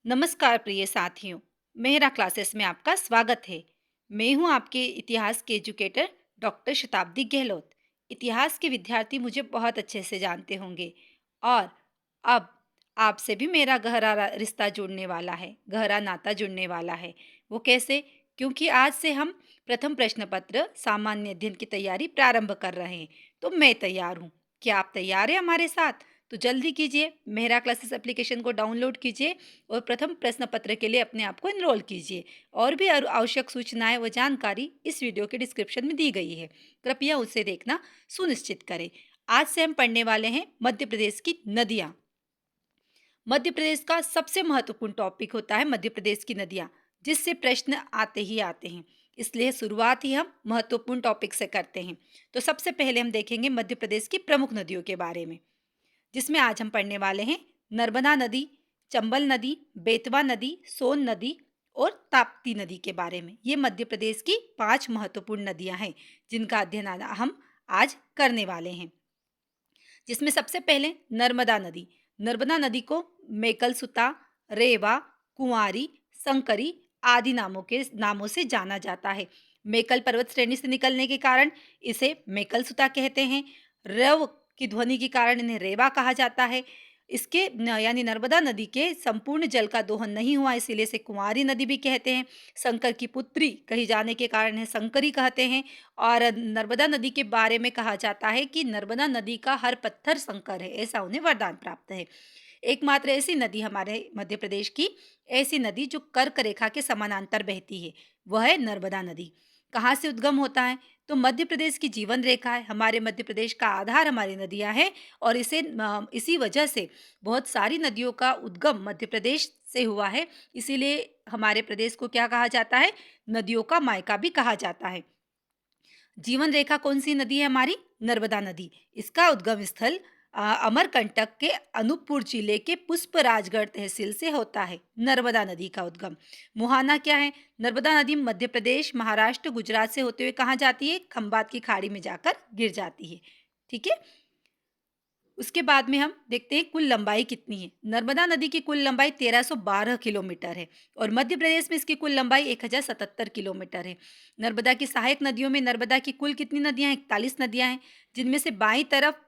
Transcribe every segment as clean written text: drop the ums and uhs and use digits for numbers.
नमस्कार प्रिय साथियों, मेहरा क्लासेस में आपका स्वागत है। मैं हूं आपके इतिहास के एजुकेटर डॉक्टर शताब्दी गहलोत। इतिहास के विद्यार्थी मुझे बहुत अच्छे से जानते होंगे और अब आपसे भी मेरा गहरा रिश्ता जुड़ने वाला है, गहरा नाता जुड़ने वाला है। वो कैसे? क्योंकि आज से हम प्रथम प्रश्न पत्र सामान्य अध्ययन की तैयारी प्रारंभ कर रहे हैं। तो मैं तैयार हूँ। क्या आप तैयार हैं हमारे साथ? तो जल्दी कीजिए, मेरा क्लासेस एप्लीकेशन को डाउनलोड कीजिए और प्रथम प्रश्न पत्र के लिए अपने आप को एनरोल कीजिए। और भी आवश्यक सूचनाएं व जानकारी इस वीडियो के डिस्क्रिप्शन में दी गई है। कृपया उसे देखना सुनिश्चित करें। आज से हम पढ़ने वाले हैं मध्य प्रदेश की नदियाँ। मध्य प्रदेश का सबसे महत्वपूर्ण टॉपिक होता है मध्य प्रदेश की नदियाँ, जिससे प्रश्न आते ही आते हैं। इसलिए शुरुआत ही हम महत्वपूर्ण टॉपिक से करते हैं। तो सबसे पहले हम देखेंगे मध्य प्रदेश की प्रमुख नदियों के बारे में, जिसमें आज हम पढ़ने वाले हैं नर्मदा नदी, चंबल नदी, बेतवा नदी, सोन नदी और ताप्ती नदी के बारे में। ये मध्य प्रदेश की 5 महत्वपूर्ण नदियां हैं, जिनका अध्ययन हम आज करने वाले हैं। जिसमें सबसे पहले नर्मदा नदी। नर्मदा नदी को मेकलसुता, रेवा, कुंवारी, संकरी आदि नामों से जाना जाता है। मेकल पर्वत श्रेणी से निकलने के कारण इसे मेकलसुता कहते हैं। रव की ध्वनि के कारण इन्हें रेवा कहा जाता है। इसके यानी नर्मदा नदी के संपूर्ण जल का दोहन नहीं हुआ, इसीलिए इसे कुंवारी नदी भी कहते हैं। शंकर की पुत्री कही जाने के कारण इन्हें शंकरी कहते हैं। और नर्मदा नदी के बारे में कहा जाता है कि नर्मदा नदी का हर पत्थर शंकर है, ऐसा उन्हें वरदान प्राप्त है। एकमात्र ऐसी नदी हमारे मध्य प्रदेश की, ऐसी नदी जो कर्क रेखा के समानांतर बहती है, वह है नर्मदा नदी। कहाँ से उद्गम होता है? तो मध्य प्रदेश की जीवन रेखा है। हमारे मध्य प्रदेश का आधार हमारी नदियां हैं और इसी वजह से बहुत सारी नदियों का उद्गम मध्य प्रदेश से हुआ है। इसीलिए हमारे प्रदेश को क्या कहा जाता है? नदियों का मायका भी कहा जाता है। जीवन रेखा कौन सी नदी है हमारी? नर्मदा नदी। इसका उद्गम स्थल अमरकंटक के अनूपपुर जिले के पुष्पराजगढ़ तहसील से होता है। नर्मदा नदी का उद्गम। मुहाना क्या है? नर्मदा नदी मध्य प्रदेश, महाराष्ट्र, गुजरात से होते हुए कहाँ जाती है? खंबात की खाड़ी में जाकर गिर जाती है। ठीक है। उसके बाद में हम देखते हैं कुल लंबाई कितनी है। नर्मदा नदी की कुल लंबाई 1312 किलोमीटर है और मध्य प्रदेश में इसकी कुल लंबाई 1077 किलोमीटर है। नर्मदा की सहायक नदियों में नर्मदा की कुल कितनी नदियां हैं? 41 नदियां हैं, जिनमें से बाईं तरफ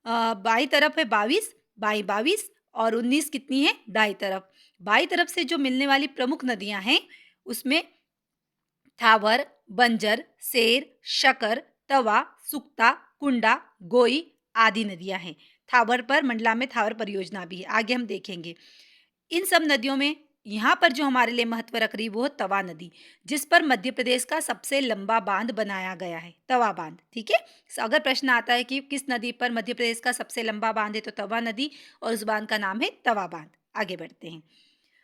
है 22, बाईं 22 और 19 कितनी है? दाईं तरफ। बाईं तरफ से जो मिलने वाली प्रमुख नदियां हैं उसमें थावर, बंजर, सेर, शकर, तवा, सुक्ता, कुंडा, गोई आदि नदियां हैं। थावर पर मंडला में थावर परियोजना भी है, आगे हम देखेंगे। इन सब नदियों में यहाँ पर जो हमारे लिए महत्व रख रही वो है तवा नदी, जिस पर मध्य प्रदेश का सबसे लंबा बांध बनाया गया है, तवा बांध। ठीक है। अगर प्रश्न आता है कि किस नदी पर मध्य प्रदेश का सबसे लंबा बांध है, तो तवा नदी, और उस बांध का नाम है तवा बांध। आगे बढ़ते हैं।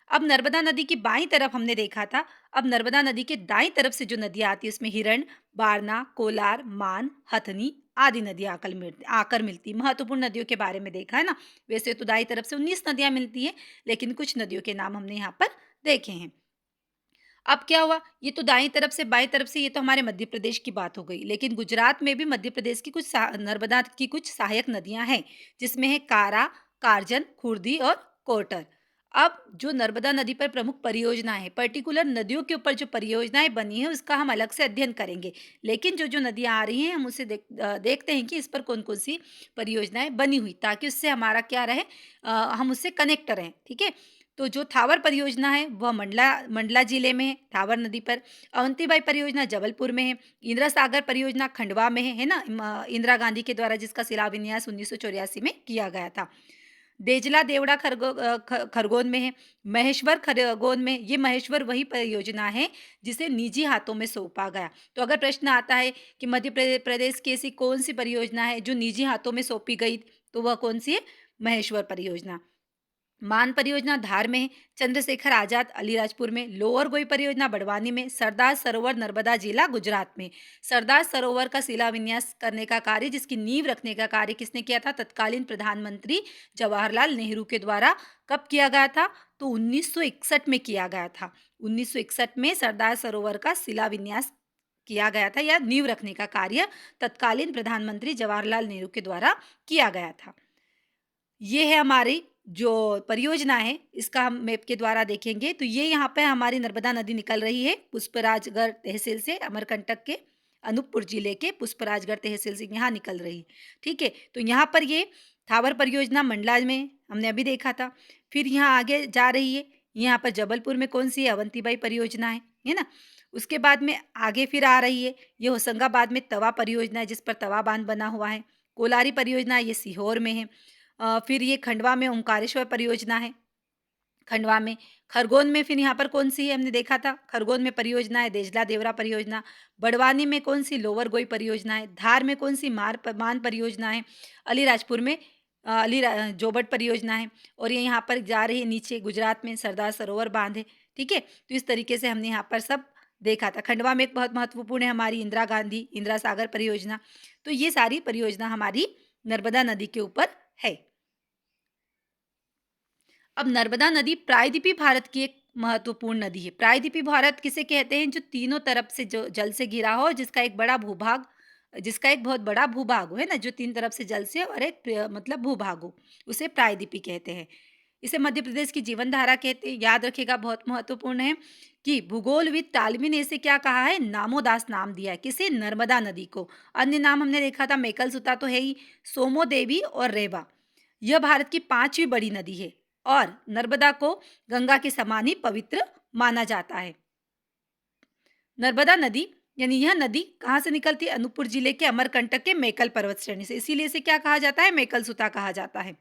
अब नर्मदा नदी की बाईं तरफ हमने देखा था। अब नर्मदा नदी के दाईं तरफ से जो नदियां आती है उसमें हिरण, बारना, कोलार, मान, हथनी आदि नदियां आकर मिलती। महत्वपूर्ण नदियों के बारे में देखा है ना। वैसे तो दाईं तरफ से 19 नदियां मिलती हैं, लेकिन कुछ नदियों के नाम हमने यहाँ पर देखे हैं। अब क्या हुआ? ये तो दाईं तरफ से बाईं तरफ से, ये तो हमारे मध्य प्रदेश की बात हो गई, लेकिन गुजरात में भी मध्य प्रदेश की नर्मदा की कुछ सहायक नदियां हैं, जिसमें है कारा, कारजन, खुर्दी और कोटर। अब जो नर्मदा नदी पर प्रमुख परियोजना है, पर्टिकुलर नदियों के ऊपर जो परियोजनाएं बनी है, उसका हम अलग से अध्ययन करेंगे। लेकिन जो जो नदियां आ रही हैं, हम उसे देखते हैं कि इस पर कौन कौन सी परियोजनाएं बनी हुई, ताकि उससे हमारा क्या रहे, हम उससे कनेक्ट रहें। ठीक है। तो जो थावर परियोजना है वह मंडला मंडला जिले में है, थावर नदी पर। अवंतीबाई परियोजना जबलपुर में है। इंदिरा सागर परियोजना खंडवा में है ना, इंदिरा गांधी के द्वारा, जिसका शिलान्यास 1984 में किया गया था। देजला देवड़ा खरगोन में है। महेश्वर खरगोन में, ये महेश्वर वही परियोजना है जिसे निजी हाथों में सौंपा गया। तो अगर प्रश्न आता है कि मध्य प्रदेश की ऐसी कौन सी परियोजना है जो निजी हाथों में सौंपी गई, तो वह कौन सी है? महेश्वर परियोजना। मान परियोजना धार में है। चंद्रशेखर आजाद अलीराजपुर में। लोअर गोई परियोजना बड़वानी में। सरदार सरोवर नर्मदा जिला गुजरात में। सरदार सरोवर का शिलान्यास करने का कार्य, जिसकी नींव रखने का कार्य किसने किया था? तत्कालीन प्रधानमंत्री जवाहरलाल नेहरू के द्वारा। कब किया गया था? तो 1961 में किया गया था। 1961 में सरदार सरोवर का शिलान्यास किया गया था, या नींव रखने का कार्य तत्कालीन प्रधानमंत्री जवाहरलाल नेहरू के द्वारा किया गया था। ये है हमारी जो परियोजना है इसका हम मैप के द्वारा देखेंगे तो ये यहाँ पे हमारी नर्मदा नदी निकल रही है पुष्पराजगढ़ तहसील से, अमरकंटक के अनूपपुर जिले के पुष्पराजगढ़ तहसील से यहाँ निकल रही है। ठीक है, तो यहाँ पर ये थावर परियोजना मंडला में हमने अभी देखा था। फिर यहाँ आगे जा रही है, यहाँ पर जबलपुर में कौन सी है, अवंतीबाई परियोजना है ना। उसके बाद में आगे फिर आ रही है, ये होशंगाबाद में तवा परियोजना है जिस पर तवा बांध बना हुआ है। कोलारी परियोजना ये सीहोर में है। फिर ये खंडवा में ओंकारेश्वर परियोजना है, खंडवा में। खरगोन में फिर यहाँ पर कौन-सी है हमने देखा था, खरगोन में परियोजना है देजला देवरा परियोजना। बड़वानी में कौन-सी लोअर गोई परियोजना है। धार में कौन-सी मान परियोजना है। अलीराजपुर में जोबट परियोजना है और ये यहाँ पर जा रही है नीचे गुजरात में सरदार सरोवर बांध है। ठीक है, तो इस तरीके से हमने यहाँ पर सब देखा था। खंडवा में एक बहुत महत्वपूर्ण है हमारी इंदिरा गांधी इंदिरा सागर परियोजना। तो ये सारी परियोजना हमारी नर्मदा नदी के ऊपर है। अब नर्मदा नदी प्रायद्वीपीय भारत की एक महत्वपूर्ण नदी है। प्रायद्वीपीय भारत किसे कहते हैं, जो तीनों तरफ से जो जल से घिरा हो, जिसका एक बहुत बड़ा भूभाग हो, है ना, जो तीन तरफ से जल से और एक मतलब भूभाग हो, उसे प्रायद्वीपीय कहते हैं। इसे मध्य प्रदेश की जीवन धारा कहते हैं। याद रखिएगा, बहुत महत्वपूर्ण है कि भूगोलविद टालमी ने इसे क्या कहा है, नामोदास नाम दिया है। किसे, नर्मदा नदी को। अन्य नाम हमने देखा था, मेकल सुता तो है ही, सोमो देवी और रेवा। यह भारत की पांचवी बड़ी नदी है और नर्मदा को गंगा के समान ही पवित्र माना जाता है। नर्मदा नदी यानी यह नदी कहाँ से निकलती है, अनूपपुर जिले के अमरकंटक के मेकल पर्वत श्रेणी से, इसीलिए इसे क्या कहा जाता है, मेकल सुता कहा जाता है।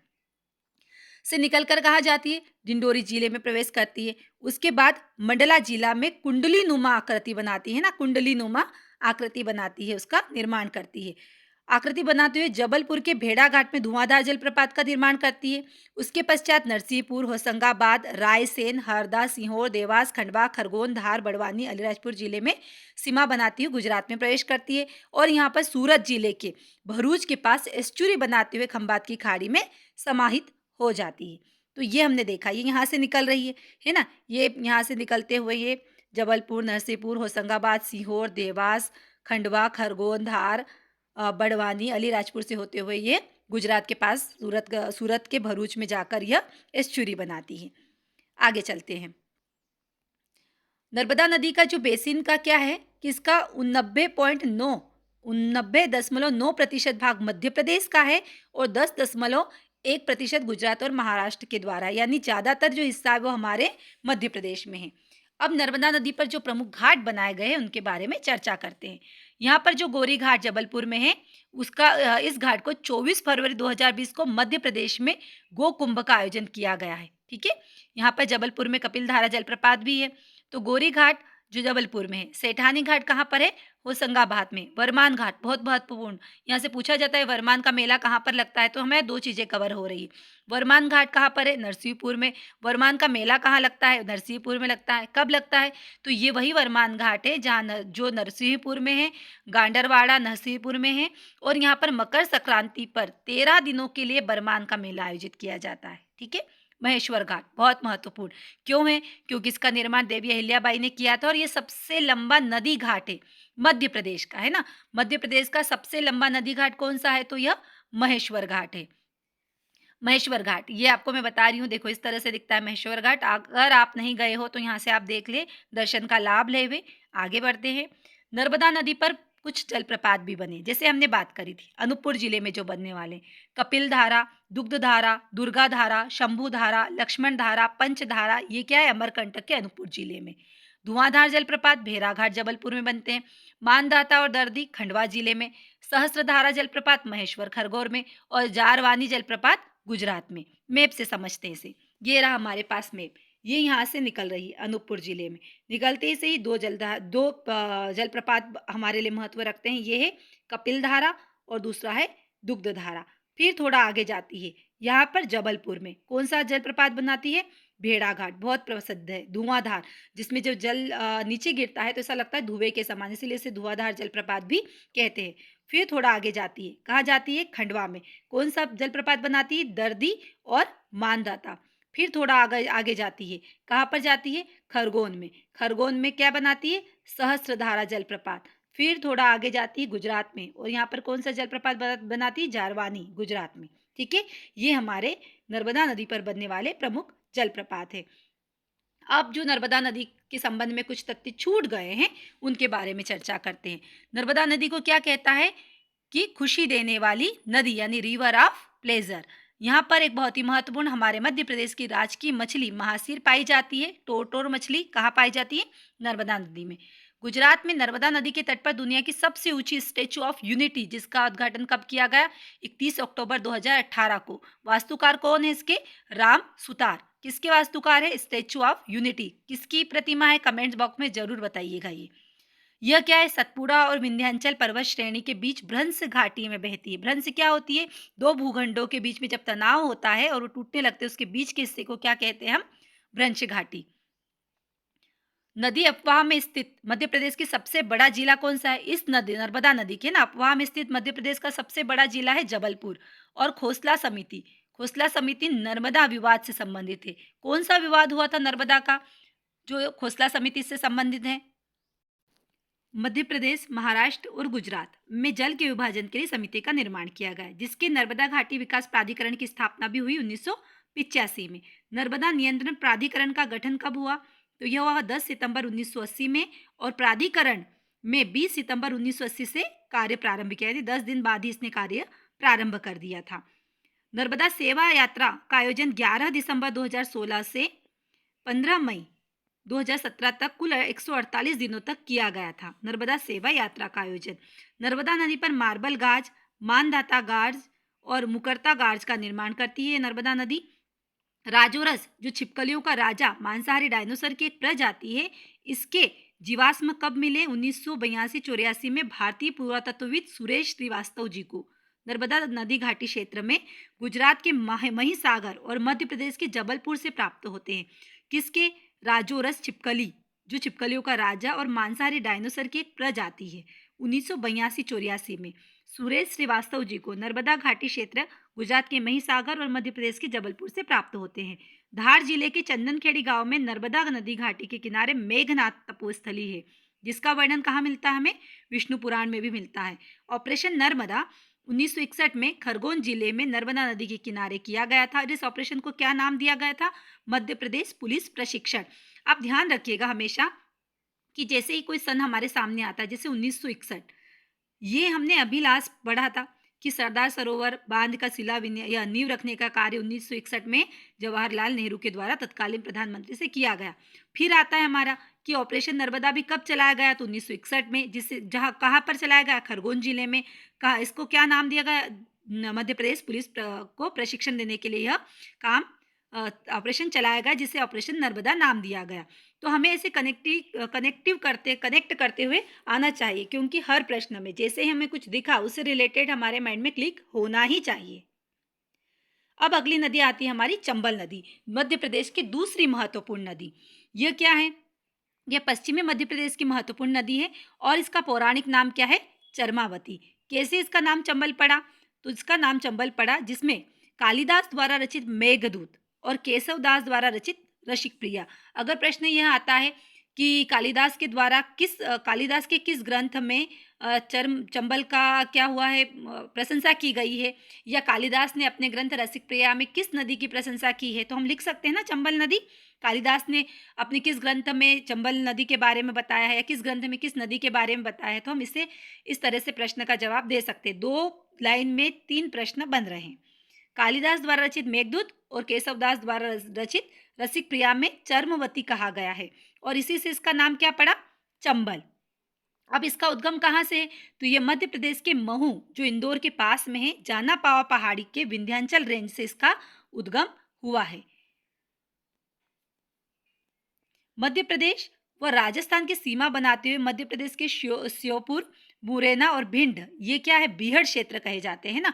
से निकलकर कहाँ जाती है, डिंडोरी जिले में प्रवेश करती है। उसके बाद मंडला जिला में कुंडली नुमा आकृति बनाती है ना, कुंडली नुमा आकृति बनाती है, उसका निर्माण करती है। आकृति बनाते हुए जबलपुर के भेड़ा घाट में धुआंधार जलप्रपात का निर्माण करती है। उसके पश्चात नरसिंहपुर, होशंगाबाद, रायसेन, हरदा, सीहोर, देवास, खंडवा, खरगोन, धार, बड़वानी, अलीराजपुर जिले में सीमा बनाती हुई गुजरात में प्रवेश करती है और यहाँ पर सूरत जिले के भरूच के पास एस्चुरी बनाते हुए खंबात की खाड़ी में समाहित हो जाती है। तो ये हमने देखा, ये यहाँ से निकल रही है ना, ये यहाँ से निकलते हुए ये जबलपुर, नरसिंहपुर, होशंगाबाद, सीहोर, देवास, खंडवा, खरगोन, धार, बड़वानी, अलीराजपुर से होते हुए ये गुजरात के पास सूरत के भरूच में जाकर यह एस्चुरी बनाती है। आगे चलते हैं। नर्मदा नदी का जो बेसिन का क्या है कि इसका 89.9% भाग मध्य प्रदेश का है और 10.1% गुजरात और महाराष्ट्र के द्वारा, यानी ज़्यादातर जो हिस्सा है वो हमारे मध्य प्रदेश में है। अब नर्मदा नदी पर जो प्रमुख घाट बनाए गए हैं उनके बारे में चर्चा करते हैं। यहाँ पर जो गौरी घाट जबलपुर में है, इस घाट को 24 फरवरी 2020 को मध्य प्रदेश में गो कुंभ का आयोजन किया गया है। ठीक है, यहाँ पर जबलपुर में कपिल धारा जलप्रपात भी है। तो गौरी घाट जो जबलपुर में है, सेठानी घाट कहाँ पर है, होशंगाबाद में। वरमान घाट बहुत महत्वपूर्ण, यहाँ से पूछा जाता है वरमान का मेला कहाँ पर लगता है, तो हमें दो चीजें कवर हो रही है। वरमान घाट कहाँ पर है, नरसिंहपुर में। वरमान का मेला कहाँ लगता है, नरसिंहपुर में लगता है। कब लगता है, तो ये वही वरमान घाट है जहाँ जो नरसिंहपुर में है, गांडरवाड़ा नरसिंहपुर में है और यहाँ पर मकर संक्रांति पर 13 दिनों के लिए बरमान का मेला आयोजित किया जाता है। ठीक है, महेश्वर घाट बहुत महत्वपूर्ण क्यों है, क्योंकि इसका निर्माण देवी अहिल्याबाई ने किया था और ये सबसे लंबा नदी घाट है मध्य प्रदेश का, है ना। मध्य प्रदेश का सबसे लंबा नदी घाट कौन सा है, तो यह महेश्वर घाट है। महेश्वर घाट ये आपको मैं बता रही हूँ, देखो इस तरह से दिखता है महेश्वर घाट। अगर आप नहीं गए हो तो यहाँ से आप देख ले, दर्शन का लाभ ले हुए आगे बढ़ते हैं। नर्मदा नदी पर कुछ जलप्रपात भी बने, जैसे हमने बात करी थी अनूपपुर जिले में जो बनने वाले, कपिल धारा, दुग्ध धारा, दुर्गा धारा, शंभू धारा, लक्ष्मण धारा, पंच धारा, ये क्या है, अमरकंटक के अनूपपुर जिले में। धुआंधार जलप्रपात भेड़ाघाट जबलपुर में बनते हैं। मानदाता और दर्दी खंडवा जिले में। सहस्त्रधारा जलप्रपात महेश्वर खरगोन में और जारवानी जलप्रपात गुजरात में। मैप से समझते हैं इसे, ये रहा हमारे पास मैप। ये यहाँ से निकल रही है अनूपपुर जिले में, निकलते ही से ही दो जलप्रपात हमारे लिए महत्व रखते हैं। ये है कपिल धारा और दूसरा है दुग्ध धारा। फिर थोड़ा आगे जाती है, यहाँ पर जबलपुर में कौन सा जलप्रपात बनाती है, भेड़ा घाट बहुत प्रसिद्ध है। धुआंधार, जिसमें जब जल नीचे गिरता है तो ऐसा लगता है धुएं के समान, इसीलिए इसे धुआंधार जलप्रपात भी कहते हैं। फिर थोड़ा आगे जाती है, कहाँ जाती है, खंडवा में। कौन सा जलप्रपात बनाती है, दर्दी और मानदाता। फिर थोड़ा आगे आगे जाती है, कहाँ पर जाती है, खरगोन में। खरगोन में क्या बनाती है, सहस्त्रधारा जलप्रपात। फिर थोड़ा आगे जाती है गुजरात में और यहाँ पर कौन सा जलप्रपात बनाती है, जारवानी गुजरात में। ठीक है, ये हमारे नर्मदा नदी पर बनने वाले प्रमुख जलप्रपात है। अब जो नर्मदा नदी के संबंध में कुछ तथ्य छूट गए हैं, उनके बारे में चर्चा करते हैं। नर्मदा नदी को क्या कहता है कि खुशी देने वाली नदी, यानी रिवर ऑफ प्लेजर। यहाँ पर एक बहुत ही महत्वपूर्ण हमारे मध्य प्रदेश की राजकीय मछली महासीर पाई जाती है। टोरटोर मछली कहाँ पाई जाती है? नर्मदा नदी में। गुजरात में नर्मदा नदी के तट पर दुनिया की सबसे ऊंची स्टैचू ऑफ यूनिटी, जिसका उद्घाटन कब किया गया? 31 अक्टूबर 2018 को। वास्तुकार कौन है इसके? राम सुतार। किसके वास्तुकार है? Statue of unity. किसकी प्रतिमा है? कमेंट्स बॉक्स में जरूर बताइएगा। यह क्या है? सतपुड़ा और विंध्याचल पर्वत श्रेणी के बीच भ्रंश घाटी में बहती है। भ्रंश क्या होती है? दो भूखंडों के बीच में जब तनाव होता है और वो टूटने लगते हैं, उसके बीच के हिस्से को क्या कहते हैं हम? भ्रंश घाटी। नदी अफवाह में स्थित मध्य प्रदेश की सबसे बड़ा जिला कौन सा है? इस नदी, नर्मदा नदी के ना अफवाह में स्थित मध्य प्रदेश का सबसे बड़ा जिला है जबलपुर। और खोसला समिति, खोसला समिति नर्मदा विवाद से संबंधित है। कौन सा विवाद हुआ था नर्मदा का, जो खोसला समिति से संबंधित है? मध्य प्रदेश, महाराष्ट्र और गुजरात में जल के विभाजन के लिए समिति का निर्माण किया गया, जिसके नर्मदा घाटी विकास प्राधिकरण की स्थापना भी हुई 1985 में। नर्मदा नियंत्रण प्राधिकरण का गठन कब हुआ? तो यह हुआ 10 सितंबर 1980 में, और प्राधिकरण में 20 सितंबर 1980 से कार्य प्रारंभ किया, 10 दिन बाद ही इसने कार्य प्रारंभ कर दिया था। नर्मदा सेवा यात्रा का आयोजन 11 दिसंबर 2016 से 15 मई 2017 तक कुल 148 दिनों तक किया गया था। नर्मदा सेवा यात्रा का आयोजन। नर्मदा नदी पर मार्बल गाज, मानधाता गाज और मुकरता गाज का निर्माण करती है नर्मदा नदी। राजोरस, जो छिपकलियों का राजा मांसाहारी डायनासोर की एक प्रजाति है, इसके जीवाश्म कब मिले? 1982-84 में भारतीय पुरातत्वविद सुरेश श्रीवास्तव जी को नर्मदा नदी घाटी क्षेत्र में गुजरात के महिसागर और मध्य प्रदेश के जबलपुर से प्राप्त होते हैं। किसके? राजोरस छिपकली, जो छिपकलियों का राजा और मांसाहारी डायनासोर की एक प्रजाति है। 1982-84 में सुरेश श्रीवास्तव जी को नर्मदा घाटी क्षेत्र गुजरात के महिसागर और मध्य प्रदेश के जबलपुर से प्राप्त होते हैं। धार जिले के चंदनखेड़ी गांव में नर्मदा नदी घाटी के किनारे मेघनाथ तपोस्थली है, जिसका वर्णन कहाँ मिलता है हमें? विष्णु पुराण में भी मिलता है। ऑपरेशन नर्मदा 1961 में खरगोन जिले में नर्मदा नदी के किनारे किया गया था। इस ऑपरेशन को क्या नाम दिया गया था? मध्य प्रदेश पुलिस प्रशिक्षण। आप ध्यान रखिएगा हमेशा कि जैसे ही कोई सन हमारे सामने आता है, जैसे 1961, ये हमने अभी लास्ट पढ़ा था कि सरदार सरोवर बांध का या नींव रखने का कार्य 1961 में जवाहरलाल नेहरू के द्वारा तत्कालीन प्रधानमंत्री से किया गया। फिर आता है हमारा कि ऑपरेशन नर्मदा भी कब चलाया गया? तो 1961 में, जिससे जहाँ कहाँ पर चलाया गया? खरगोन जिले में। कहा इसको क्या नाम दिया गया? मध्य प्रदेश पुलिस को प्रशिक्षण देने के लिए यह काम ऑपरेशन चलाया गया, जिसे ऑपरेशन नर्मदा नाम दिया गया। तो हमें ऐसे कनेक्ट करते हुए आना चाहिए, क्योंकि हर प्रश्न में जैसे ही हमें कुछ दिखा उससे रिलेटेड हमारे माइंड में क्लिक होना ही चाहिए। अब अगली नदी आती है हमारी चंबल नदी, मध्य प्रदेश की दूसरी महत्वपूर्ण नदी। यह क्या है? यह पश्चिमी मध्य प्रदेश की महत्वपूर्ण नदी है और इसका पौराणिक नाम क्या है? चरमावती। कैसे इसका नाम चंबल पड़ा? तो इसका नाम चंबल पड़ा जिसमें कालिदास द्वारा रचित मेघदूत और केशवदास द्वारा रचित रसिक प्रिया। अगर प्रश्न यह आता है कि कालिदास के किस ग्रंथ में चंबल का क्या हुआ है, प्रशंसा की गई है, या कालिदास ने अपने ग्रंथ रसिक प्रिया में किस नदी की प्रशंसा की है, तो हम लिख सकते हैं ना चंबल नदी। कालिदास ने अपने किस ग्रंथ में चंबल नदी के बारे में बताया है, या किस ग्रंथ में किस नदी के बारे में बताया है, तो हम इसे इस तरह से प्रश्न का जवाब दे सकते हैं। 2 लाइन में 3 प्रश्न बन रहे हैं। कालिदास द्वारा रचित मेघदूत और केशवदास द्वारा रचित रसिक प्रिया में चर्मवती कहा गया है, और इसी से इसका नाम क्या पड़ा? चंबल। अब इसका उद्गम कहाँ से है? तो ये मध्य प्रदेश के महू, जो इंदौर के पास में है, जाना पावा पहाड़ी के विंध्याचल रेंज से इसका उद्गम हुआ है। मध्य प्रदेश व राजस्थान की सीमा बनाते हुए मध्य प्रदेश के श्योपुर, मुरैना और भिंड, ये क्या है? बीहड़ क्षेत्र कहे जाते हैं ना।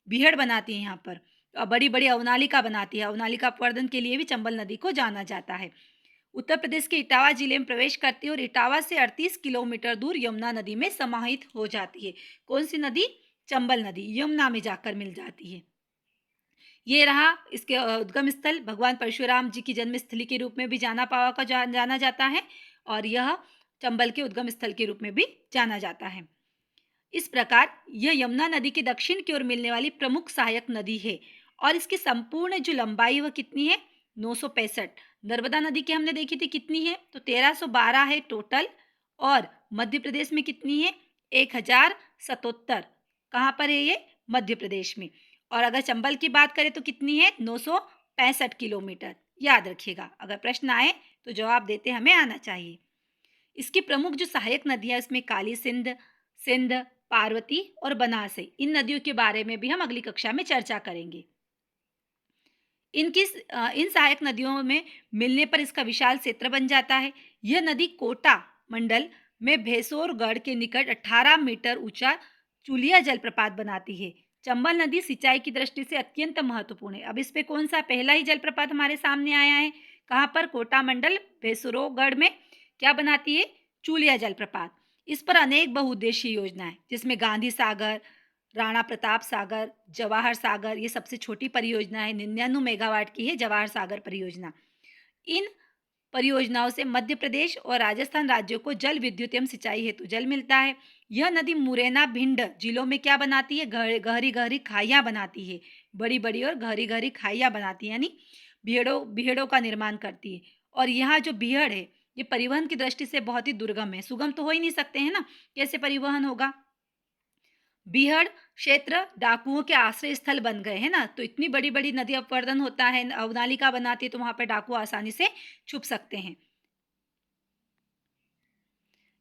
बीहड़ बनाती है यहाँ पर, बड़ी बड़ी अवनालिका बनाती है। अवनालिका प्रवर्धन के लिए भी चंबल नदी को जाना जाता है। उत्तर प्रदेश के इटावा जिले में प्रवेश करती है और इटावा से 38 किलोमीटर दूर यमुना नदी में समाहित हो जाती है। कौन सी नदी? चंबल नदी यमुना में जाकर मिल जाती है। ये रहा इसके उद्गम स्थल। भगवान परशुराम जी की जन्मस्थली के रूप में भी जाना पावा का जाना जाता है, और यह चंबल के उद्गम स्थल के रूप में भी जाना जाता है। इस प्रकार यह यमुना नदी के दक्षिण की ओर मिलने वाली प्रमुख सहायक नदी है, और इसकी संपूर्ण जो लंबाई वह कितनी है? 965। नर्मदा नदी की हमने देखी थी कितनी है? तो 1312 है टोटल। और मध्य प्रदेश में कितनी है? 1077। कहाँ पर है ये? मध्य प्रदेश में। और अगर चंबल की बात करें तो कितनी है? 965 किलोमीटर। याद रखिएगा, अगर प्रश्न आए तो जवाब देते हमें आना चाहिए। इसकी प्रमुख जो सहायक नदियाँ इसमें काली सिंध, सिंध, पार्वती और बनास है। इन नदियों के बारे में भी हम अगली कक्षा में चर्चा करेंगे। इन सहायक नदियों में मिलने पर इसका विशाल क्षेत्र बन जाता है। यह नदी कोटा मंडल में भेसोरगढ़ के निकट 18 मीटर ऊंचा चुलिया जलप्रपात बनाती है। चंबल नदी सिंचाई की दृष्टि से अत्यंत महत्वपूर्ण है। अब इस पे कौन सा पहला ही जलप्रपात हमारे सामने आया है? कहाँ पर? कोटा मंडल भेसोरगढ़ में क्या बनाती है? चुलिया जलप्रपात। इस पर अनेक बहुउद्देशीय योजनाएं, जिसमें गांधी सागर, राणा प्रताप सागर, जवाहर सागर, ये सबसे छोटी परियोजना है, 99 मेगावाट की है जवाहर सागर परियोजना। इन परियोजनाओं से मध्य प्रदेश और राजस्थान राज्यों को जल विद्युत एवं सिंचाई हेतु जल मिलता है। यह नदी मुरैना, भिंड जिलों में क्या बनाती है? गहरी गहरी खाइयां बनाती है। बड़ी बड़ी और गहरी गहरी खाइयां बनाती है, यानी बीहड़ों का निर्माण करती है। और यहाँ जो बीहड़ है, ये परिवहन की दृष्टि से बहुत ही दुर्गम है। सुगम तो हो ही नहीं सकते हैं ना, कैसे परिवहन होगा? बीहड़ क्षेत्र डाकुओं के आश्रय स्थल बन गए हैं ना, तो इतनी बड़ी बड़ी नदी अपवर्दन होता है, अवनालिका बनाती है, तो वहां पर डाकू आसानी से छुप सकते हैं।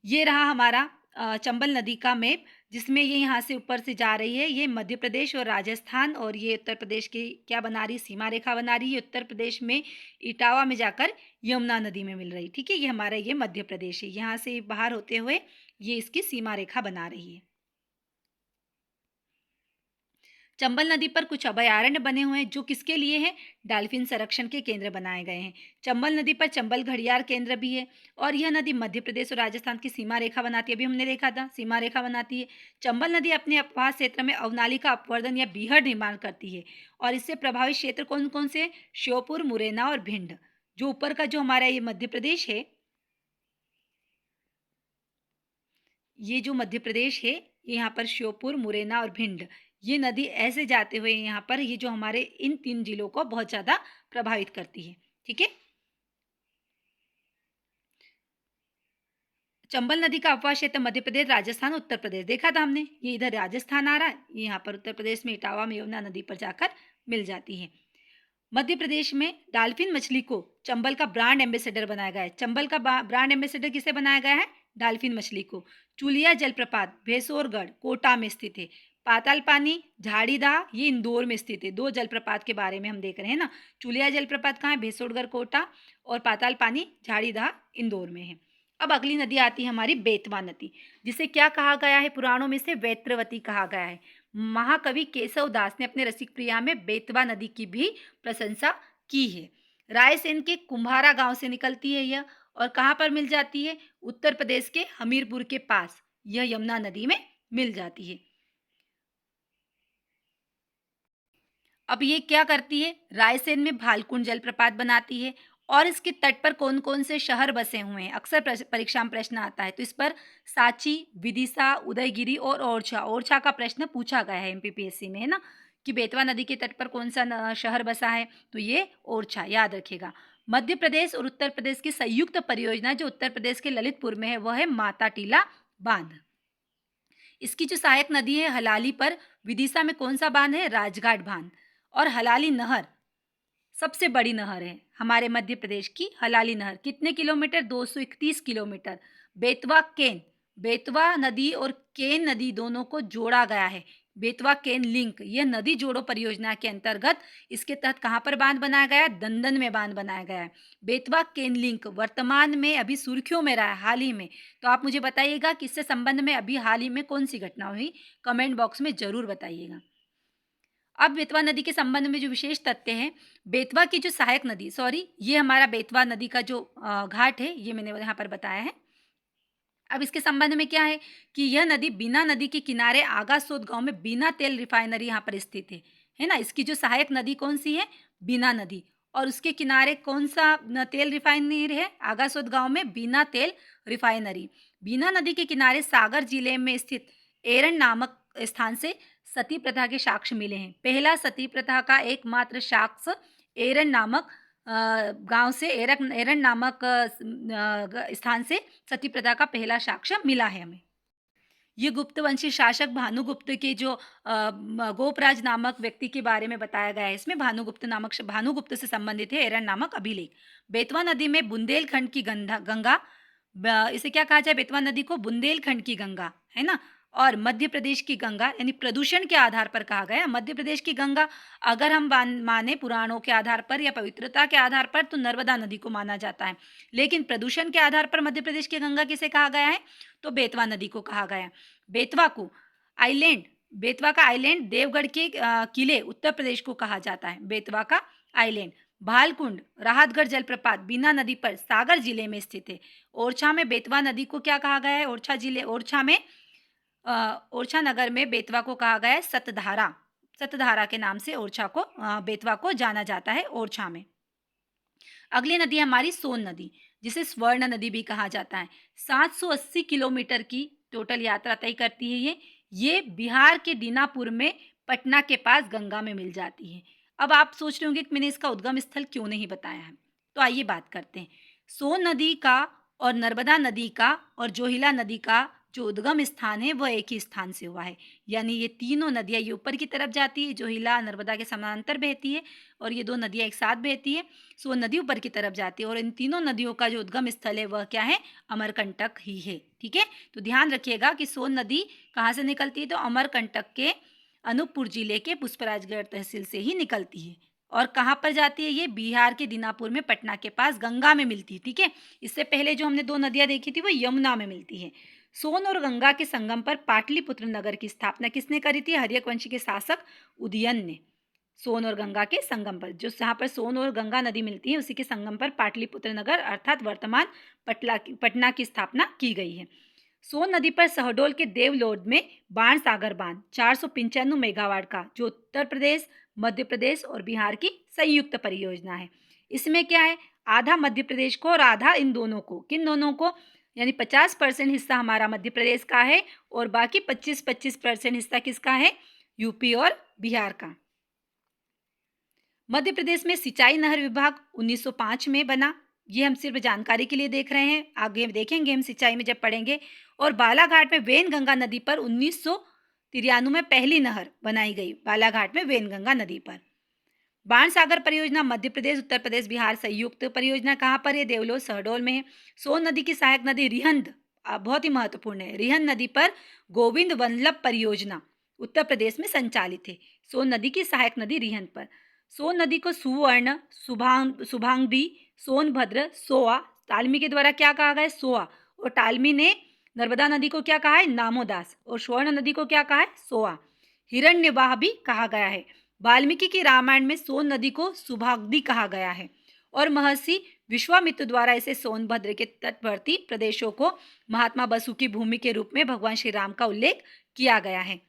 ये रहा हमारा चंबल नदी का मैप, जिसमें ये यहाँ से ऊपर से जा रही है। ये मध्य प्रदेश और राजस्थान और ये उत्तर प्रदेश की क्या बना रही? सीमा रेखा बना रही है। उत्तर प्रदेश में इटावा में जाकर यमुना नदी में मिल रही। ठीक है, ये हमारा ये मध्य प्रदेश है। यहाँ से बाहर होते हुए ये इसकी सीमा रेखा बना रही है। चंबल नदी पर कुछ अभयारण्य बने हुए हैं, जो किसके लिए हैं? डाल्फिन संरक्षण के केंद्र बनाए गए हैं। चंबल नदी पर चंबल घड़ियाल केंद्र भी है। और यह नदी मध्य प्रदेश और राजस्थान की सीमा रेखा बनाती है। अभी हमने देखा था, सीमा रेखा बनाती है। चंबल नदी अपने अपवास क्षेत्र में अवनालिका अपवर्दन या बीहड़ निर्माण करती है। और इससे प्रभावित क्षेत्र कौन कौन से? श्योपुर, मुरैना और भिंड। जो ऊपर का जो हमारा ये मध्य प्रदेश है, ये जो मध्य प्रदेश है, ये यहाँ पर श्योपुर, मुरैना और भिंड, ये नदी ऐसे जाते हुए यहाँ पर ये जो हमारे इन 3 जिलों को बहुत ज़्यादा प्रभावित करती है। ठीक है? चंबल नदी का अपवास क्षेत्र मध्य प्रदेश, राजस्थान, उत्तर प्रदेश देखा था हमने। ये इधर राजस्थान आ रहा है, ये यहाँ पर उत्तर प्रदेश में इटावा में यमुना नदी पर जाकर मिल जाती है। मध्य प्रदेश में डाल्फिन मछली को चंबल का ब्रांड एम्बेसडर बनाया गया है। चंबल का ब्रांड एम्बेसडर किसे बनाया गया है? डाल्फिन मछली को। चुलिया जलप्रपात भेसोरगढ़, कोटा में स्थित है। पाताल पानी, झाड़ीदाह, ये इंदौर में स्थित है। 2 जलप्रपात के बारे में हम देख रहे हैं ना। चुलिया जलप्रपात कहाँ है? भेसोरगढ़, कोटा। और पाताल पानी, झाड़ीदाह, इंदौर में है। अब अगली नदी आती है हमारी बेतवा नदी, जिसे क्या कहा गया है? पुराणों में से वैत्रवती कहा गया है। महाकवि केशव दास ने अपने रसिक प्रिया में बेतवा नदी की भी प्रशंसा की है। रायसेन के कुम्हारा गांव से निकलती है यह, और कहाँ पर मिल जाती है? उत्तर प्रदेश के हमीरपुर के पास यह यमुना नदी में मिल जाती है। अब ये क्या करती है? रायसेन में भालकुंड जलप्रपात बनाती है। और इसके तट पर कौन कौन से शहर बसे हुए हैं? अक्सर परीक्षा में प्रश्न आता है, तो इस पर सांची, विदिशा, उदयगिरी और ओरछा, ओरछा का प्रश्न पूछा गया है एमपीपीएससी में, है ना, कि बेतवा नदी के तट पर कौन सा शहर बसा है? तो ये ओरछा, याद रखिएगा। मध्य प्रदेश और उत्तर प्रदेश की संयुक्त परियोजना जो उत्तर प्रदेश के ललितपुर में है, वह है माता टीला बांध। इसकी जो सहायक नदी है हलाली पर, विदिशा में कौन सा बांध है? राजघाट बांध। और हलाली नहर सबसे बड़ी नहर है हमारे मध्य प्रदेश की। हलाली नहर कितने किलोमीटर? 231 किलोमीटर। बेतवा केन, बेतवा नदी और केन नदी दोनों को जोड़ा गया है। बेतवा केन लिंक, यह नदी जोड़ो परियोजना के अंतर्गत इसके तहत कहाँ पर बांध बनाया गया है? दंदन में बांध बनाया गया है। बेतवा केन लिंक वर्तमान में अभी सुर्खियों में रहा है हाल ही में। तो आप मुझे बताइएगा कि इससे संबंध में अभी हाल ही में कौन सी घटना हुई? कमेंट बॉक्स में जरूर बताइएगा। अब बेतवा नदी के संबंध में जो विशेष तथ्य हैं, बेतवा की जो सहायक नदी, सॉरी, ये हमारा बेतवा नदी का जो घाट है, ये मैंने यहाँ पर बताया है। अब इसके संबंध में क्या है कि यह नदी बीना नदी के किनारे आगासोद गांव में बीना तेल रिफाइनरी यहाँ पर स्थित है ना। इसकी जो सहायक नदी कौन सी है? बीना नदी। और उसके किनारे कौन सा तेल रिफाइनरी है? आगासोद गांव में बीना तेल रिफाइनरी। बीना नदी के किनारे सागर जिले में स्थित एरन नामक स्थान से सती प्रथा के साक्ष्य मिले हैं। पहला सती प्रथा का एकमात्र साक्ष्य एरन नामक गांव से एरन नामक स्थान से सती प्रथा का पहला साक्ष्य मिला है हमें। ये गुप्तवंशी शासक भानुगुप्त के जो गोपराज नामक व्यक्ति के बारे में बताया गया है। इसमें भानुगुप्त से संबंधित है एरन नामक अभिलेख। बेतवा नदी में बुंदेलखंड की गंगा, इसे क्या कहा जाए, बेतवा नदी को बुंदेलखंड की गंगा, है ना, और मध्य प्रदेश की गंगा, यानी प्रदूषण के आधार पर कहा गया मध्य प्रदेश की गंगा। अगर हम माने पुराणों के आधार पर या पवित्रता के आधार पर तो नर्मदा नदी को माना जाता है, लेकिन प्रदूषण के आधार पर मध्य प्रदेश की गंगा किसे कहा गया है, तो बेतवा नदी को कहा गया। बेतवा को आइलैंड, बेतवा का आइलैंड देवगढ़ के किले उत्तर प्रदेश को कहा जाता है, बेतवा का आइलैंड। भालकुंड राहतगढ़ जलप्रपात बीना नदी पर सागर जिले में स्थित है। ओरछा में बेतवा नदी को क्या कहा गया है, ओरछा नगर में बेतवा को कहा गया है सतधारा। सतधारा के नाम से बेतवा को जाना जाता है ओरछा में। अगली नदी हमारी सोन नदी, जिसे स्वर्ण नदी भी कहा जाता है। 780 किलोमीटर की टोटल यात्रा तय करती है ये बिहार के दीनापुर में पटना के पास गंगा में मिल जाती है। अब आप सोच रहे होंगे कि मैंने इसका उद्गम स्थल क्यों नहीं बताया है, तो आइए बात करते हैं। सोन नदी का और नर्मदा नदी का और जोहिला नदी का जो उद्गम स्थान है वह एक ही स्थान से हुआ है, यानी ये तीनों नदियाँ ये ऊपर की तरफ जाती है, जोहिला नर्मदा के समानांतर बहती है, और ये दो नदियाँ एक साथ बहती है। सोन नदी ऊपर की तरफ जाती है, और इन तीनों नदियों का जो उद्गम स्थल है वह क्या है, अमरकंटक ही है। ठीक है, तो ध्यान रखिएगा कि सोन नदी कहाँ से निकलती है, तो अमरकंटक के अनूपपुर जिले के पुष्पराजगढ़ तहसील से ही निकलती है। और कहाँ पर जाती है, ये बिहार के दीनापुर में पटना के पास गंगा में मिलती है। ठीक है, इससे पहले जो हमने दो नदियाँ देखी थी वो यमुना में मिलती है। सोन और गंगा के संगम पर पाटलिपुत्र नगर की स्थापना किसने करी थी, हर्यक वंश के शासक उदयन ने। सोन और गंगा के संगम पर, जो जहाँ पर सोन और गंगा नदी मिलती है उसी के संगम पर पाटलिपुत्र नगर अर्थात वर्तमान पटना की स्थापना की गई है। सोन नदी पर सहडोल के देवलोड में बाण सागर बांध 495 मेगावाट का, जो उत्तर प्रदेश, मध्य प्रदेश और बिहार की संयुक्त परियोजना है। इसमें क्या है, आधा मध्य प्रदेश को और आधा इन दोनों को, किन दोनों को, यानी 50% हिस्सा हमारा मध्य प्रदेश का है और बाकी 25% हिस्सा किसका है, यूपी और बिहार का। मध्य प्रदेश में सिंचाई नहर विभाग 1905 में बना, ये हम सिर्फ जानकारी के लिए देख रहे हैं, आगे देखेंगे हम सिंचाई में जब पढ़ेंगे। और बालाघाट में वेनगंगा नदी पर 1993 में पहली नहर बनाई गई, बालाघाट में वेनगंगा नदी पर। बाण सागर परियोजना मध्य प्रदेश, उत्तर प्रदेश, बिहार संयुक्त परियोजना कहाँ पर है, देवलोड सहडोल में है। सोन नदी की सहायक नदी रिहंद बहुत ही महत्वपूर्ण है, रिहंद नदी पर गोविंद वल्लभ परियोजना उत्तर प्रदेश में संचालित है। सोन नदी की सहायक नदी रिहंद पर। सोन नदी को सुवर्ण, शुभांगी, सोनभद्र, सोआ, तालमी के द्वारा क्या कहा गया, सोआ, और तालमी ने नर्मदा नदी को क्या कहा है, नामोदास, और स्वर्ण नदी को क्या कहा है, सोआ। हिरण्यवाह भी कहा गया है। वाल्मीकि की रामायण में सोन नदी को सुभागदी कहा गया है, और महर्षि विश्वामित्र द्वारा इसे सोनभद्र के तटवर्ती प्रदेशों को महात्मा बसु की भूमि के रूप में भगवान श्री राम का उल्लेख किया गया है।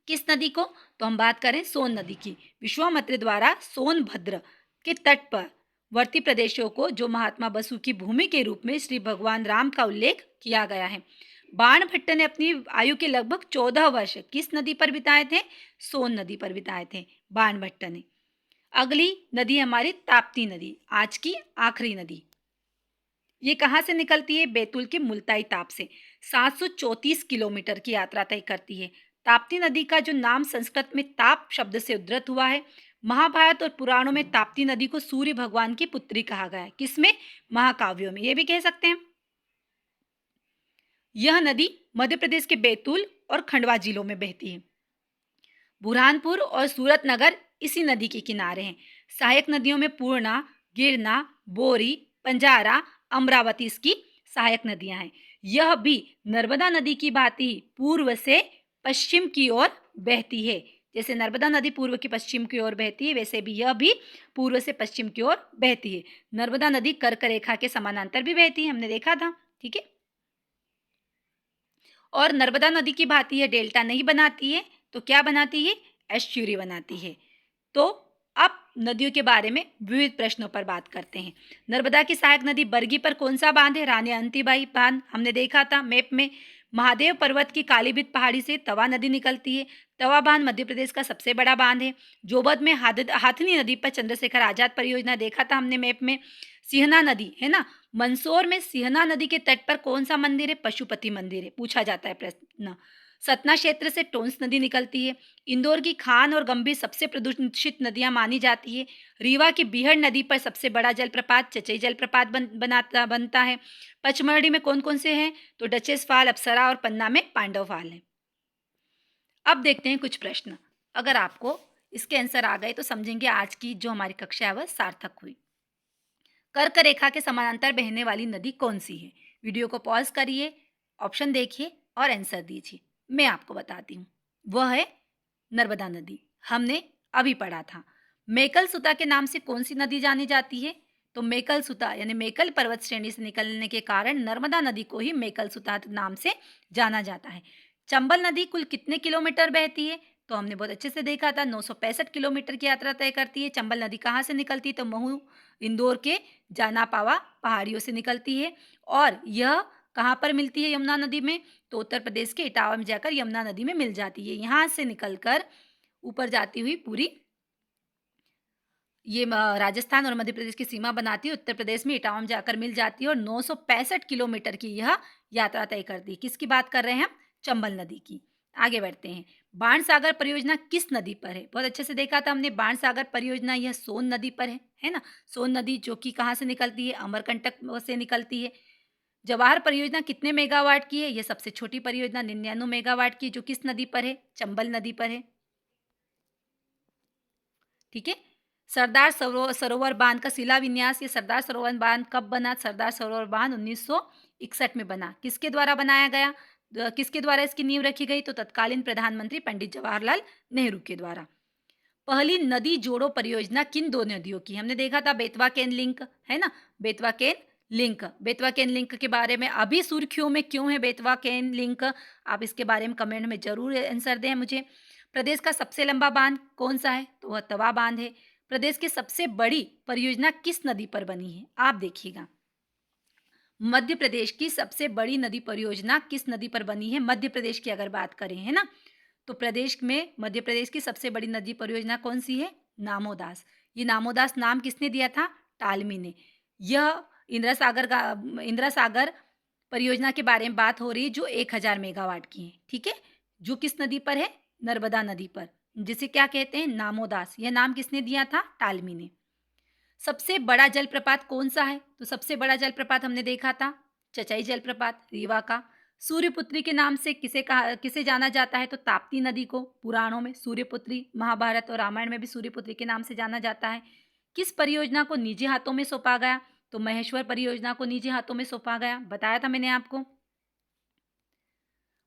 किस नदी को, तो हम बात करें सोन नदी की। विश्वामित्र द्वारा सोनभद्र के तट पर वर्ती प्रदेशों को जो महात्मा बसु की भूमि के रूप में श्री भगवान राम का उल्लेख किया गया है। बाणभट्ट ने अपनी आयु के लगभग 14 वर्ष किस नदी पर बिताए थे, सोन नदी पर बिताए थे बाणभट्ट ने। अगली नदी हमारी ताप्ती नदी, आज की आखिरी नदी। ये कहाँ से निकलती है, बैतूल के मुल्ताई ताप से 734 किलोमीटर की यात्रा तय करती है। ताप्ती नदी का जो नाम संस्कृत में ताप शब्द से उद्धृत हुआ है। महाभारत और पुराणों में ताप्ती नदी को सूर्य भगवान की पुत्री कहा गया है, किसमें, महाकाव्यों में, ये भी कह सकते हैं। यह नदी मध्य प्रदेश के बैतूल और खंडवा जिलों में बहती है। बुरहानपुर और सूरत नगर इसी नदी के किनारे हैं। सहायक नदियों में पूर्णा, गिरना, बोरी, पंजारा, अमरावती इसकी सहायक नदियां हैं। यह भी नर्मदा नदी की भांति पूर्व से पश्चिम की ओर बहती है। जैसे नर्मदा नदी पूर्व की पश्चिम की ओर बहती है, वैसे भी यह भी पूर्व से पश्चिम की ओर बहती है। नर्मदा नदी कर्क रेखा के समानांतर भी बहती है, हमने देखा था। ठीक है, और नर्मदा नदी की भांति यह डेल्टा नहीं बनाती है, तो क्या बनाती है, एस्चुरी बनाती है। तो अब नदियों के बारे में विविध प्रश्नों पर बात करते हैं। नर्मदा की सहायक नदी बरगी पर कौन सा बांध है, रानी अंतीबाई बांध, हमने देखा था मैप में। महादेव पर्वत की कालीभित पहाड़ी से तवा नदी निकलती है। तवा बांध मध्य प्रदेश का सबसे बड़ा बांध है। जोबत में हाथनी नदी पर चंद्रशेखर आजाद परियोजना देखा था हमने मैप में। सिहना नदी है ना, मंदसौर में सिहना नदी के तट पर कौन सा मंदिर है? पशुपति मंदिर है, पूछा जाता है प्रश्न। सतना क्षेत्र से टोंस नदी निकलती है। इंदौर की खान और गंभीर सबसे प्रदूषित नदियां मानी जाती है। रीवा की बीहड़ नदी पर सबसे बड़ा जलप्रपात चचई जलप्रपात बनता है। पचमढ़ी में कौन कौन से हैं? तो डचेस फाल, अप्सरा और पन्ना में पांडव फाल है। अब देखते हैं कुछ प्रश्न। अगर आपको इसके आंसर आ गए तो समझेंगे आज की जो हमारी कक्षा है वह सार्थक हुई। कर्क रेखा के समानांतर बहने वाली नदी कौन सी है? वीडियो को पॉज करिए, ऑप्शन देखिए और आंसर दीजिए। मैं आपको बताती हूँ, वह है नर्मदा नदी। हमने अभी पढ़ा था। मेकल सुता के नाम से कौन सी नदी जानी जाती है? तो मेकल सुता यानी मेकल पर्वत श्रेणी से निकलने के कारण नर्मदा नदी को ही मेकल सुता नाम से जाना जाता है। चंबल नदी कुल कितने किलोमीटर बहती है? तो हमने बहुत अच्छे से देखा था, 965 किलोमीटर की यात्रा तय करती है। चंबल नदी कहाँ से निकलती है? तो महू इंदौर के जानापावा पहाड़ियों से निकलती है। और यह कहाँ पर मिलती है यमुना नदी में? तो उत्तर प्रदेश के इटावा में जाकर यमुना नदी में मिल जाती है। यहाँ से निकलकर ऊपर जाती हुई पूरी ये राजस्थान और मध्य प्रदेश की सीमा बनाती है। उत्तर प्रदेश में इटावा में जाकर मिल जाती है और 965 किलोमीटर की यह यात्रा तय करती है। किसकी बात कर रहे हैं हम? चंबल नदी की। आगे बढ़ते हैं। बाणसागर परियोजना किस नदी पर है? बहुत अच्छे से देखा था हमने। बाणसागर परियोजना यह सोन नदी पर है ना। सोन नदी जो कि कहाँ से निकलती है? अमरकंटक से निकलती है। जवाहर परियोजना कितने मेगावाट की है? यह सबसे छोटी परियोजना 99 मेगावाट की, जो किस नदी पर है? चंबल नदी पर है। ठीक है। सरदार सरोवर बांध का शिलान्यास, ये सरदार सरोवर बांध कब बना? सरदार सरोवर बांध 1961 में बना। किसके द्वारा बनाया गया? किसके द्वारा इसकी नींव रखी गई? तो तत्कालीन प्रधानमंत्री पंडित जवाहरलाल नेहरू के द्वारा। पहली नदी जोड़ो परियोजना किन दो नदियों की? हमने देखा था बेतवा केन लिंक, है ना। बेतवा केन लिंक, बेतवा केन लिंक के बारे में अभी सुर्खियों में क्यों है बेतवा केन लिंक? आप इसके बारे में कमेंट में जरूर आंसर दें मुझे। प्रदेश का सबसे लंबा बांध कौन सा है? तो वह तवा बांध है। प्रदेश की सबसे बड़ी परियोजना किस नदी पर बनी है? आप देखिएगा, मध्य प्रदेश की सबसे बड़ी नदी परियोजना किस नदी पर बनी है? मध्य प्रदेश की अगर बात करें, है ना, तो प्रदेश में मध्य प्रदेश की सबसे बड़ी नदी परियोजना कौन सी है? नामोदास। ये नामोदास नाम किसने दिया था? टालमी ने। यह इंदिरा सागर परियोजना के बारे में बात हो रही है जो 1000 मेगावाट की है। ठीक है, जो किस नदी पर है? नर्मदा नदी पर, जिसे क्या कहते हैं? नामोदास। यह नाम किसने दिया था? टालमी ने। सबसे बड़ा जलप्रपात कौन सा है? तो सबसे बड़ा जलप्रपात हमने देखा था चचाई जलप्रपात, रीवा का। सूर्यपुत्री के नाम से किसे जाना जाता है? तो ताप्ती नदी को। पुराणों में सूर्यपुत्री, महाभारत और रामायण में भी सूर्यपुत्री के नाम से जाना जाता है। किस परियोजना को निजी हाथों में सौंपा गया? तो महेश्वर परियोजना को निजी हाथों में सौंपा गया, बताया था मैंने आपको।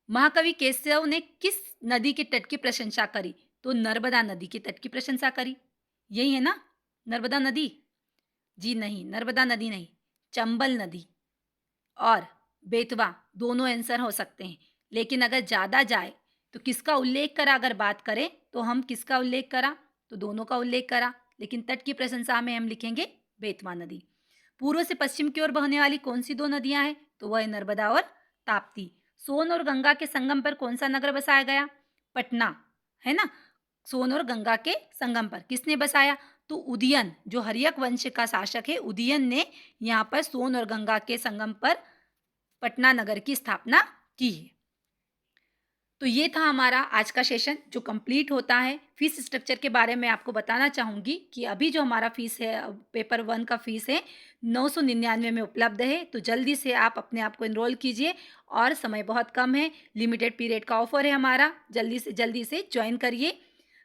महाकवि केशव ने किस नदी के तट की प्रशंसा करी? तो नर्मदा नदी के तट की प्रशंसा करी। यही है ना, नर्मदा नदी? जी नहीं, नर्मदा नदी नहीं, चंबल नदी और बेतवा दोनों आंसर हो सकते हैं। लेकिन अगर ज़्यादा जाए तो किसका उल्लेख करा? अगर बात करें तो हम किसका उल्लेख करा? तो दोनों का उल्लेख करा, लेकिन तट की प्रशंसा में हम लिखेंगे बेतवा नदी। पूर्व से पश्चिम की ओर बहने वाली कौन सी दो नदियां हैं? तो वह है नर्मदा और ताप्ती। सोन और गंगा के संगम पर कौन सा नगर बसाया गया? पटना, है ना। सोन और गंगा के संगम पर किसने बसाया? तो उदयन, जो हर्यक वंश का शासक है, उदयन ने यहाँ पर सोन और गंगा के संगम पर पटना नगर की स्थापना की है। तो ये था हमारा आज का सेशन जो कंप्लीट होता है। फीस स्ट्रक्चर के बारे में आपको बताना चाहूँगी कि अभी जो हमारा फीस है, पेपर 1 का फीस है 999 में उपलब्ध है। तो जल्दी से आप अपने आप को एनरोल कीजिए और समय बहुत कम है, लिमिटेड पीरियड का ऑफर है हमारा। जल्दी से ज्वाइन करिए।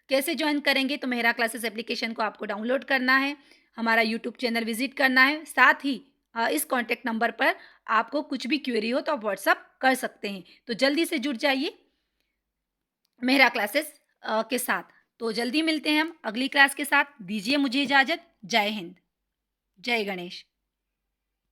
कैसे ज्वाइन करेंगे? तो मेहरा क्लासेस एप्लीकेशन को आपको डाउनलोड करना है, हमारा यूट्यूब चैनल विजिट करना है, साथ ही इस कॉन्टैक्ट नंबर पर आपको कुछ भी क्वेरी हो तो आप व्हाट्सअप कर सकते हैं। तो जल्दी से जुड़ जाइए मेहरा क्लासेस के साथ। तो जल्दी मिलते हैं हम अगली क्लास के साथ। दीजिए मुझे इजाज़त। जय हिंद, जय गणेश।